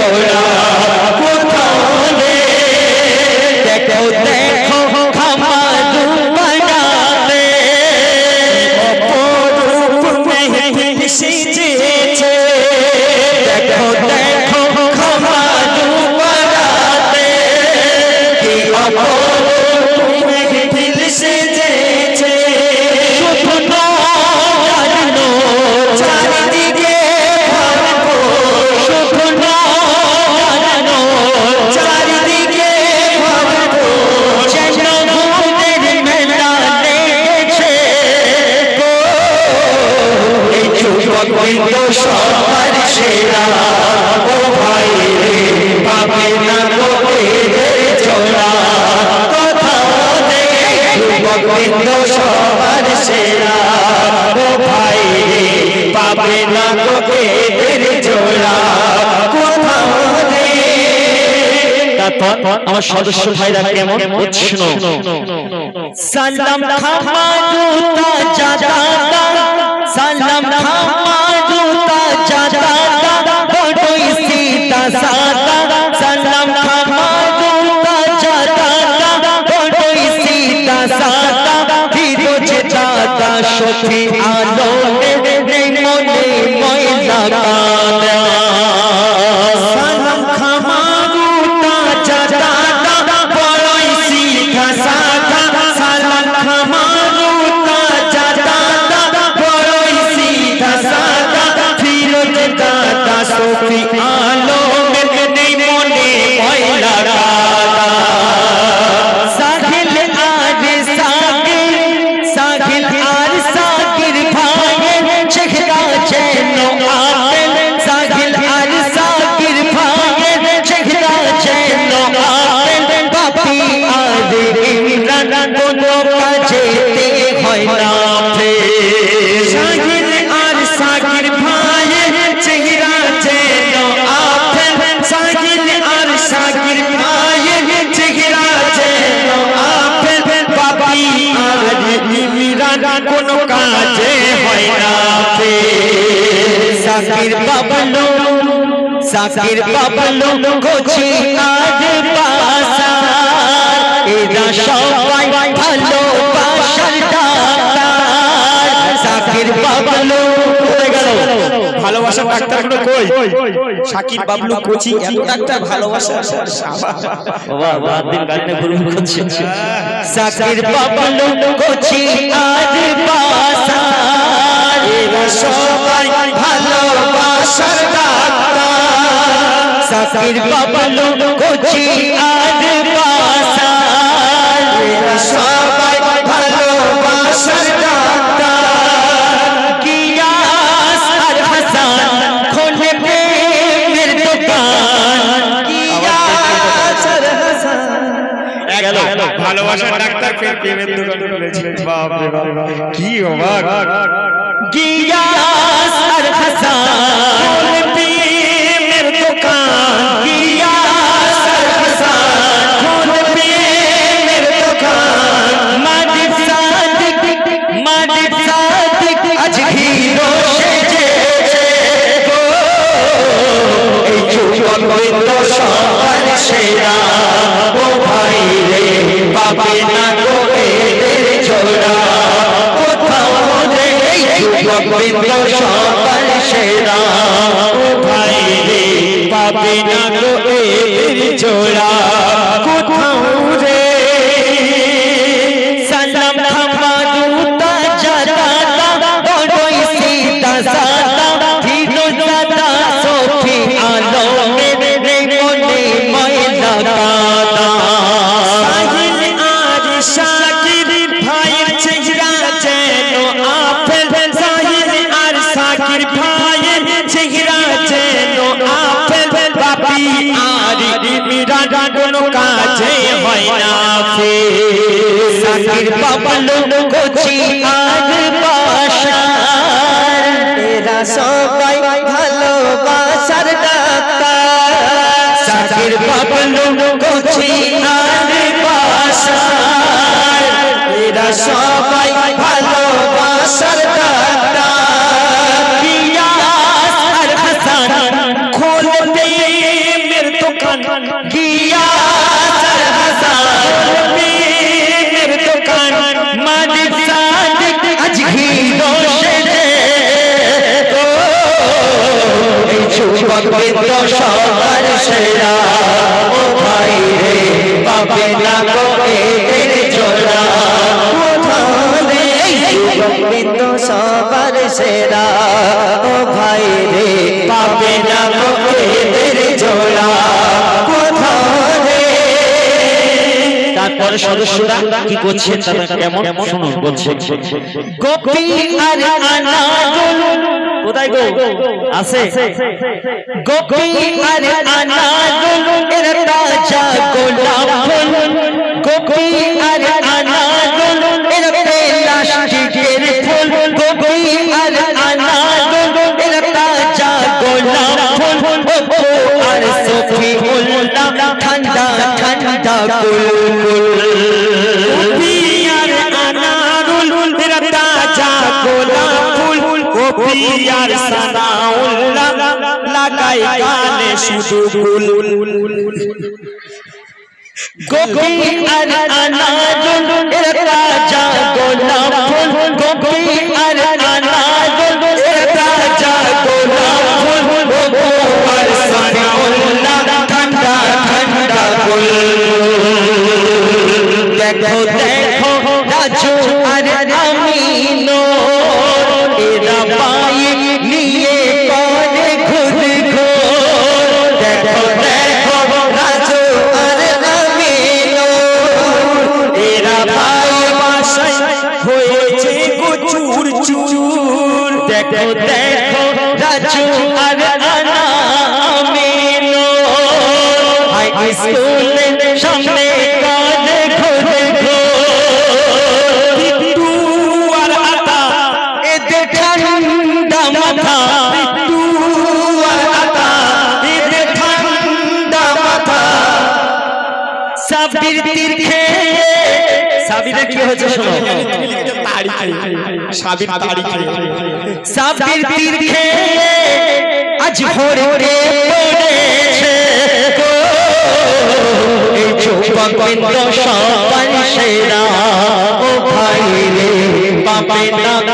জোড়া কোথাও নেই দেখো দেখো খামারু বানাতে অপরূপ মেহেদি সেজেছে দেখো দেখো খামারু বানাতে কি অপরূপ মেহেদি সেজেছে শুধু জানো চারিদিকে ভরপুর শুধু জানো চারিদিকে ভরপুর যেন ভূতের মেলা লেগেছে গো এই যুবকবৃন্দ সবার সেরা ও ভাই রে পাবে না গো এদের জোড়া কোথাও নেই যুবকবৃন্দ সবার সেরা ও ভাই রে পাবে না গো এদের জোড়া কোথাও নেই তারপর আমার সদস্য ভাইরা কেমন উৎসন্ন সালাম খামারুতা জাদাতা সালাম খামারুতা জাদাতা বড়ই সীতা সাদা সালাম খামারুতা জাদাতা বড়ই সীতা সাদা ফিরোজে দাদা শফি আলমে নেই মনে ময়লা কাদা সালাম খামারুতা জাদাতা বড়ই সীতা সাদা সালাম খামারুতা জাদাতা বড়ই সীতা সাদা ফিরোজে দাদা শফি আলমে নেই মনে ময়লা কাদা সাহিল আর সাকির ভাইয়ের চেহারা যেন আপেল সাহিল আর সাকির ভাইয়ের চেহারা যেন আপেল বাপি আর ইমরান কোনো কাজেতে হয় না ফেল সাহিল আর সাকির ভাইয়ের চেহারা যেন আপেল সাহিল আর সাকির ভাইয়ের চেহারা যেন আপেল বাপি আর ইমরান কোনো কাজে হয় না ফেল সাকির বাবলু কোচি আজ পাসা এরা সবাই ভালোবাসার ডাক্তার সাকির বাবলু হয়ে গেল ভালোবাসার ডাক্তার গুলো কই সাকির বাবলু কোচি এত ডাক্তার ভালোবাসা বাবা বাবা দিন গানে ঘুরঘুর করছে সাকির বাবলু কোচি আজ পাসা এরা সবাই ভালোবাসার ডাক্তার সাকির বাবলু কোচি আজ পাসা এরা সবাই ভালোবাসার ডাক্তার কিয়াস আর হাসান খোলে প্রেমের দোকান কিয়াস আর হাসান গেল ভালোবাসার ডাক্তার প্রেমের দোকান খুলেছিলেন বাপ রে বাপ কি অবাক গিয়াস আর হাসান প্রেমের দোকান গিয়াস আর হাসান প্রেমের দোকান মাজিদ সাদিক আজ হিরো সেজেছে গো এই যুবকবৃন্দ সবার সেরা ও ভাই রে পাবে না গো এদের জোড়া কোথাও নেই যুবকবৃন্দ সবার সেরা ও ভাই রে পাবে না গো এদের জোড়া কোথাও রে সালাম খামারুতা জাদাতা বড়ই সীতা সাদা ফিরোজ দাদা শফি আলমে নেই মনে ময়লা কাদা সাহিল আর সাকির ভাইয়ের চেহারা যেন আপেল সাহিল আর সাকির ভাইয়ের চেহারা যেন আপেল বাপি আর ইমরান কোনো কাজে হয় না ফেল সাকির বাবলু কোচি আজ পাশার এরা সবাই ভালোবাসার ডাক্তার সাকির বাবলু কোচি আজ পাশার এরা সবাই ভালোবাসার ডাক্তার কিয়াস আর হাসান খোলতে যুবক বৃন্দ সবার সেরা ও ভাই রে পাবে না গো এদের জোড়া যুবক বৃন্দ সবার সেরা ও ভাই রে পাবে না গো এদের জোড়া তারপরে সদস্যরা কি করছে তারা কেমন শুনুন বলছে গোপী আর আনারুল কোথায় গো আছে গোপী আর আনারুল এর তাজা গোলাপ ফুল গোপী আর আনারুল এর প্লাস্টিকের ফুল গোপী আর আনারুল এর তাজা গোলাপ ফুল আর সফিউল্লাহ ঠান্ডা ঠান্ডা কুল গোপী আর আনারুল এর তাজা গোলাপ ফুল গোপী আর সানাউল্লাহ লাগাই গানে শুধু গুল গোপী আর আনারুল এর তাজা গোলাপ ফুল গোপী আর আনারুল এর তাজা গোলাপ ফুল আর সানাউল্লাহ ঠান্ডা ঠান্ডা কুল দেখো দেখো রাজু আর আমিনো এরা বাইক নিয়ে করে ঘুর ঘোর দেখো দেখো রাজু আর আমিনো এরা ভাই বাসায় হয়েছে চুর চুর দেখো দেখো রাজু আর আমিনো হাই স্কুলের সামনে কাজে ঘুরে ঘোর আর আতা এদের ঠান্ডা মাথা আর আতা এদের ঠান্ডা মাথা সাবির তীর খেয়ে সাবিরের কি হচ্ছে শোনো তাড়ি সাবির তাড়ি সাবির তীর খেয়ে আজ ভোরে পড়েছে এই যুবক বৃন্দ সবার সেরা ও ভাই রে পাবে না